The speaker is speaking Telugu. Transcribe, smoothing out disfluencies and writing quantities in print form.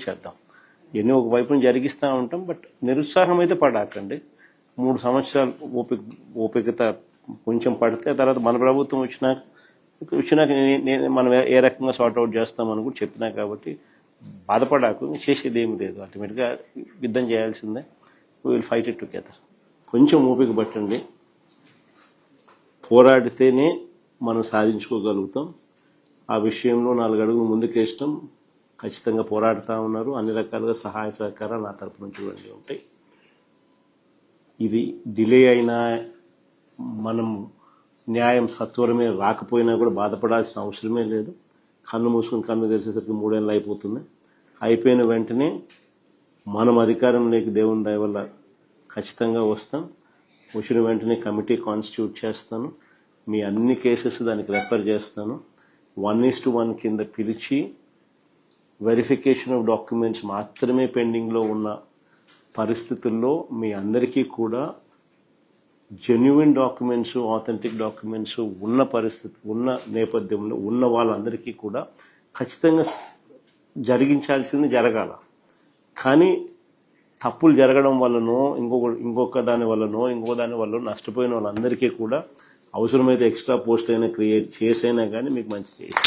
చేద్దాం. ఇవన్నీ ఒకవైపున జరిగిస్తూ ఉంటాం. బట్ నిరుత్సాహం అయితే పడాకండి. 3 సంవత్సరాలు ఓపికత కొంచెం పడితే తర్వాత మన ప్రభుత్వం వచ్చినాక మనం ఏ రకంగా సార్ట్అవుట్ చేస్తామని కూడా చెప్పినా కాబట్టి బాధపడాకు. చేసేది ఏమి లేదు. అల్టిమేట్గా యుద్ధం చేయాల్సిందే. We will fight it together. కొంచెం ఓపిక పట్టండి. పోరాడితేనే మనం సాధించుకోగలుగుతాం. ఆ విషయంలో 4 అడుగులు ముందుకేస్తాం. ఖచ్చితంగా పోరాడుతూ ఉన్నారు. అన్ని రకాలుగా సహాయ సహకారాలు నా తరపు నుంచి ఇవన్నీ ఉంటాయి. ఇది డిలే అయినా మనం న్యాయం సత్వరమే రాకపోయినా కూడా బాధపడాల్సిన అవసరమే లేదు. కన్ను మూసుకుని కన్ను తెరిచేసరికి 3 ఏళ్ళు అయిపోతుంది. అయిపోయిన వెంటనే మనం అధికారంలోకి దేవుని దయ వల్ల ఖచ్చితంగా వస్తాం. వచ్చిన వెంటనే కమిటీ కాన్స్టిట్యూట్ చేస్తాను. మీ అన్ని కేసెస్ దానికి రెఫర్ చేస్తాను. 1:1 కింద పిలిచి వెరిఫికేషన్ ఆఫ్ డాక్యుమెంట్స్ మాత్రమే పెండింగ్లో ఉన్న పరిస్థితుల్లో మీ అందరికీ కూడా జెన్యున్ డాక్యుమెంట్స్, ఆథెంటిక్ డాక్యుమెంట్స్ ఉన్న పరిస్థితి ఉన్న నేపథ్యంలో ఉన్న వాళ్ళందరికీ కూడా ఖచ్చితంగా జరిగించాల్సింది జరగాల. కానీ తప్పులు జరగడం వల్లనో ఇంకొక దాని వల్లనో నష్టపోయిన వాళ్ళందరికీ కూడా అవసరమైతే ఎక్స్ట్రా పోస్ట్ అయినా క్రియేట్ చేసైనా కానీ మీకు మంచి చేయాలి.